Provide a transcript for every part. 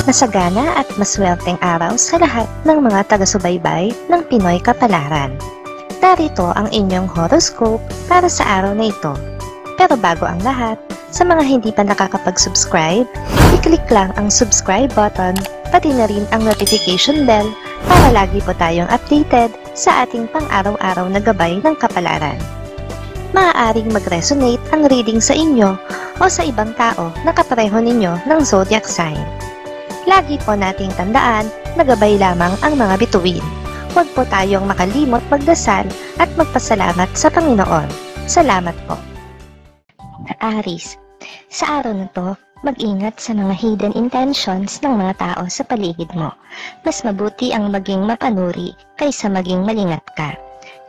Masagana at maswerteng araw sa lahat ng mga taga-subaybay ng Pinoy Kapalaran. Narito ang inyong horoscope para sa araw na ito. Pero bago ang lahat, sa mga hindi pa nakakapag-subscribe, i-click lang ang subscribe button, pati na rin ang notification bell para lagi po tayong updated sa ating pang-araw-araw na gabay ng kapalaran. Maaaring mag-resonate ang reading sa inyo o sa ibang tao na kapareho ninyo ng zodiac sign. Lagi po nating tandaan na gabay lamang ang mga bituin. Huwag po tayong makalimot magdasal at magpasalamat sa Panginoon. Salamat po. Aries, sa araw na to, mag-ingat sa mga hidden intentions ng mga tao sa paligid mo. Mas mabuti ang maging mapanuri kaysa maging malingat ka.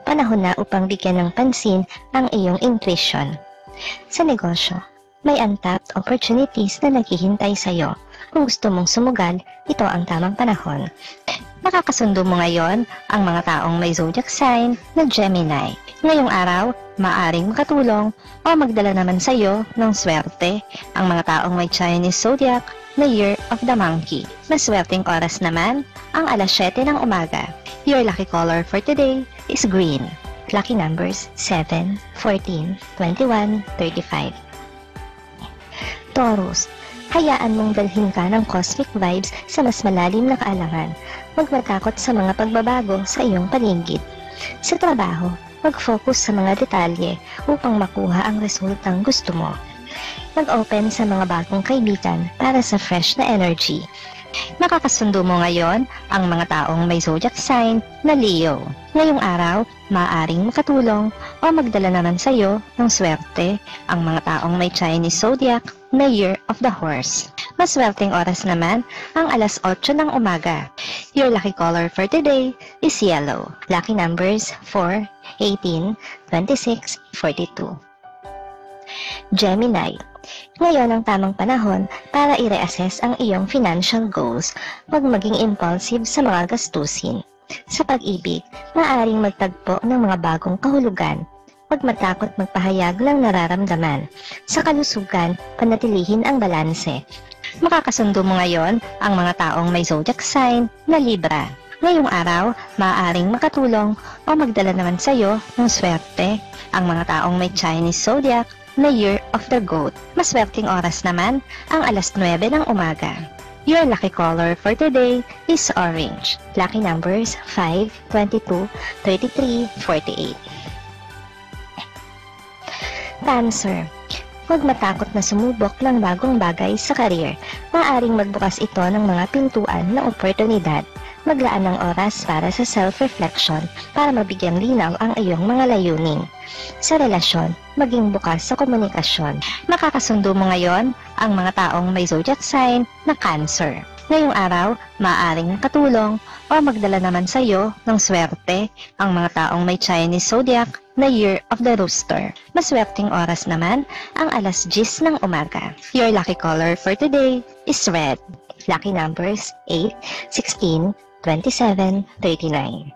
Panahon na upang bigyan ng pansin ang iyong intuition. Sa negosyo, may untapped opportunities na naghihintay sa iyo. Kung gusto mong sumugal, ito ang tamang panahon. Makakasundo mo ngayon ang mga taong may zodiac sign na Gemini. Ngayong araw, maaaring makatulong o magdala naman sa iyo ng swerte ang mga taong may Chinese zodiac na Year of the Monkey. Maswerteng oras naman ang alas 7 ng umaga. Your lucky color for today is green. Lucky numbers 7, 14, 21, 35. Taurus, hayaan mong dalhin ka ng cosmic vibes sa mas malalim na kaalaman. Huwag matakot sa mga pagbabago sa iyong paligid. Sa trabaho, mag-focus sa mga detalye upang makuha ang resultang gusto mo. Mag-open sa mga bagong kaibigan para sa fresh na energy. Makakasundo mo ngayon ang mga taong may zodiac sign na Leo. Ngayong araw, maaaring makatulong o magdala naman sa iyo ng swerte ang mga taong may Chinese zodiac na Year of the Horse. Maswerteng oras naman ang alas 8 ng umaga. Your lucky color for today is yellow. Lucky numbers 4, 18, 26, 42. Gemini, ngayon ang tamang panahon para i-reassess ang iyong financial goals. Huwag maging impulsive sa mga gastusin. Sa pag-ibig, maaaring magtagpo ng mga bagong kahulugan. Huwag matakot magpahayag ng nararamdaman. Sa kalusugan, panatilihin ang balanse. Makakasundo mo ngayon ang mga taong may zodiac sign na Libra. Ngayong araw, maaaring makatulong o magdala naman sa iyo ng swerte ang mga taong may Chinese zodiac na Year of the Goat. Maswerteng oras naman ang alas 9 ng umaga. Your lucky color for today is orange. Lucky numbers 5, 22, 33, 48. Cancer, huwag matakot na sumubok ng bagong bagay sa career. Maaaring magbukas ito ng mga pintuan na oportunidad. Maglaan ng oras para sa self-reflection para mabigyan linaw ang iyong mga layunin. Sa relasyon, maging bukas sa komunikasyon. Makakasundo mo ngayon ang mga taong may zodiac sign na Cancer. Ngayong araw, maaaring katulong o magdala naman sa iyo ng swerte ang mga taong may Chinese zodiac na Year of the Rooster. Maswerteng oras naman ang alas 10 ng umaga. Your lucky color for today is red. Lucky numbers 8, 16, 27, 39.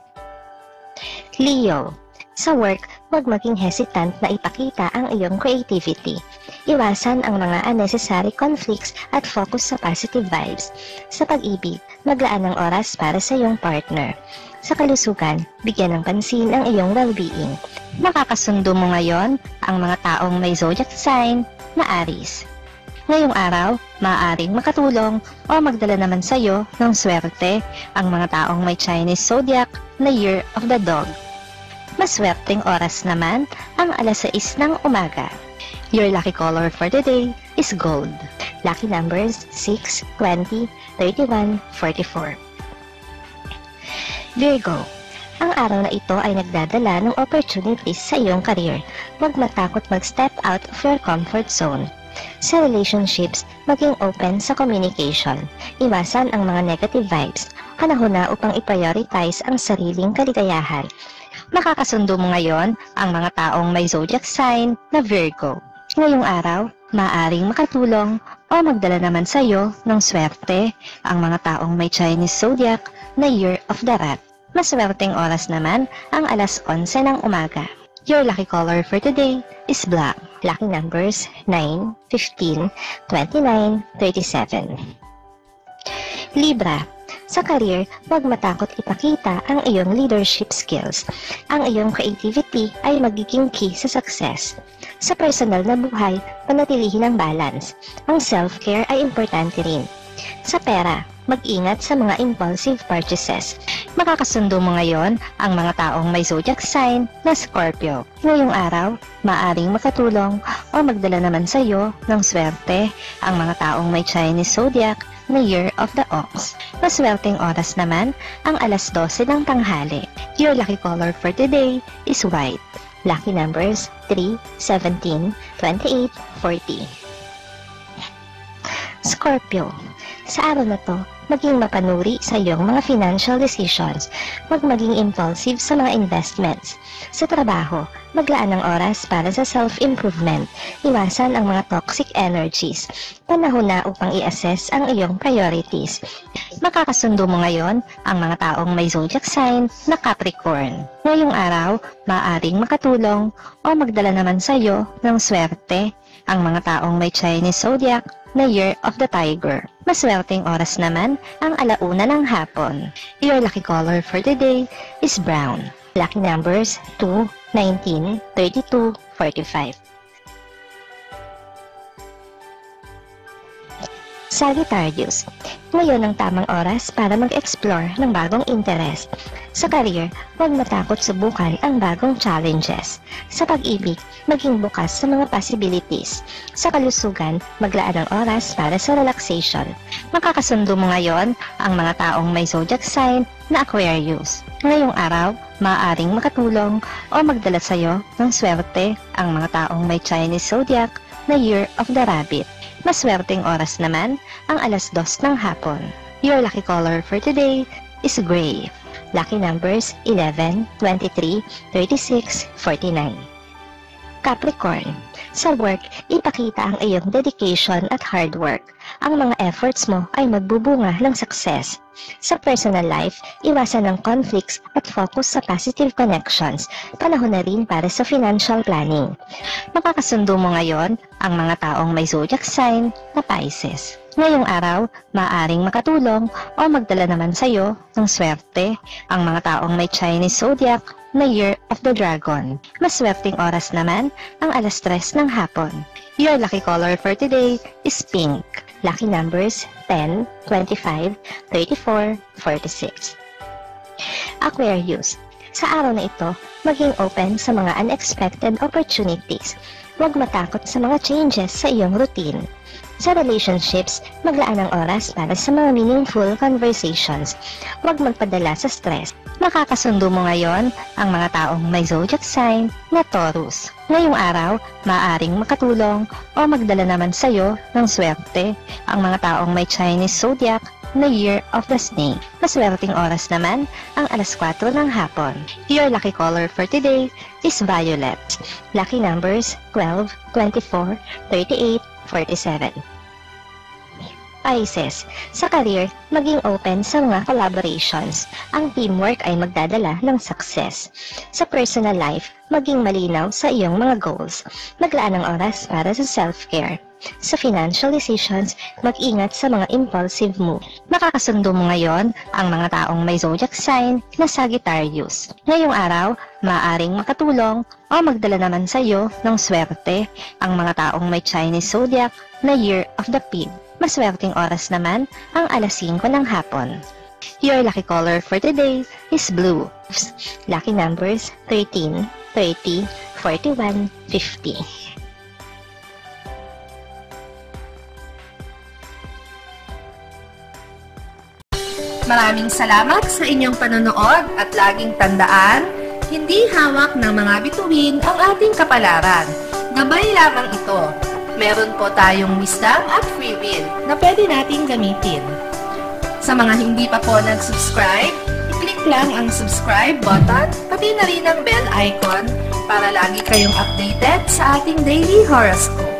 Leo, sa work, huwag maging hesitant na ipakita ang iyong creativity. Iwasan ang mga unnecessary conflicts at focus sa positive vibes. Sa pag-ibig, maglaan ng oras para sa iyong partner. Sa kalusugan, bigyan ng pansin ang iyong well-being. Makakasundo mo ngayon ang mga taong may zodiac sign na Aries. Ngayong araw, maaaring makatulong o magdala naman sa iyo ng swerte ang mga taong may Chinese zodiac na Year of the Dog. Maswerteng oras naman ang alas 6 ng umaga. Your lucky color for today is gold. Lucky numbers 6, 20, 31, 44. Virgo, ang araw na ito ay nagdadala ng opportunities sa iyong career. Huwag matakot mag-step out of your comfort zone. Sa relationships, maging open sa communication. Iwasan ang mga negative vibes. Panahon na upang i-prioritize ang sariling kaligayahan. Makakasundo mo ngayon ang mga taong may zodiac sign na Virgo. Ngayong araw, maaaring makatulong o magdala naman sa iyo ng swerte ang mga taong may Chinese zodiac na Year of the Rat. Maswerteng oras naman ang alas 11 ng umaga. Your lucky color for today is black. Lucky numbers 9, 15, 29, 37. Libra. Sa career, huwag matakot ipakita ang iyong leadership skills. Ang iyong creativity ay magiging key sa success. Sa personal na buhay, panatilihin ang balance. Ang self-care ay importante rin. Sa pera, mag-ingat sa mga impulsive purchases. Makakasundo mo ngayon ang mga taong may zodiac sign na Scorpio. Ngayong araw, maaring makatulong o magdala naman sa iyo ng swerte ang mga taong may Chinese zodiac na Year of the Ox. Maswerteng oras naman ang alas 12 ng tanghali. Your lucky color for today is white. Lucky numbers 3, 17, 28, 40. Scorpio. Sa araw na to, maging mapanuri sa iyong mga financial decisions. Huwag maging impulsive sa mga investments. Sa trabaho, maglaan ng oras para sa self-improvement. Iwasan ang mga toxic energies. Panahon na upang i-assess ang iyong priorities. Makakasundo mo ngayon ang mga taong may zodiac sign na Capricorn. Ngayong araw, maaaring makatulong o magdala naman sa iyo ng swerte ang mga taong may Chinese zodiac na Year of the Tiger. Maswerteng oras naman ang alauna ng hapon. Your lucky color for today is brown. Lucky numbers 2, 19, 32, 45. Sagittarius. Ngayon ang tamang oras para mag-explore ng bagong interest. Sa career, huwag matakot subukan ang bagong challenges. Sa pag-ibig, maging bukas sa mga possibilities. Sa kalusugan, maglaan ng oras para sa relaxation. Makakasundo mo ngayon ang mga taong may zodiac sign na Aquarius. Ngayong araw, maaaring makatulong o magdala sa iyo ng swerte ang mga taong may Chinese zodiac na Year of the Rabbit. Maswerteng oras naman ang alas 2 ng hapon. Your lucky color for today is gray. Lucky numbers 11, 23, 36, 49. Capricorn. Sa work, ipakita ang iyong dedication at hard work. Ang mga efforts mo ay magbubunga ng success. Sa personal life, iwasan ng conflicts at focus sa positive connections. Panahon na rin para sa financial planning. Makakasundo mo ngayon ang mga taong may zodiac sign na Pisces. Ngayong araw, maaaring makatulong o magdala naman sa iyo ng swerte ang mga taong may Chinese zodiac na Year of the Dragon. Maswerteng oras naman ang alas 3 ng hapon. Your lucky color for today is pink. Lucky numbers 10, 25, 34, 46. Aquarius. Sa araw na ito, maging open sa mga unexpected opportunities. Huwag matakot sa mga changes sa iyong routine. Sa relationships, maglaan ng oras para sa mga meaningful conversations. Huwag magpadala sa stress. Makakasundo mo ngayon ang mga taong may zodiac sign na Taurus. Ngayong araw, maaaring makatulong o magdala naman sa iyo ng swerte ang mga taong may Chinese zodiac na Year of the Snake. Maswerteng oras naman ang alas 4 ng hapon. Your lucky color for today is violet. Lucky numbers 12, 24, 38, 47. Pisces. Sa career, maging open sa mga collaborations. Ang teamwork ay magdadala ng success. Sa personal life, maging malinaw sa iyong mga goals. Maglaan ng oras para sa self-care. Sa financial decisions, mag-ingat sa mga impulsive move. Makakasundo mo ngayon ang mga taong may zodiac sign na Sagittarius. Ngayong araw, maaaring makatulong o magdala naman sa iyo ng swerte ang mga taong may Chinese zodiac na Year of the Pig. Maswerteng oras naman ang alas 5 ng hapon. Your lucky color for today is blue. Lucky numbers 13, 30, 41, 50. Maraming salamat sa inyong panonood at laging tandaan, hindi hawak ng mga bituin ang ating kapalaran. Gabay lamang ito. Meron po tayong wisdom at free will na pwede nating gamitin. Sa mga hindi pa po nag-subscribe, i-click lang ang subscribe button, pati na rin ang bell icon para lagi kayong updated sa ating daily horoscope.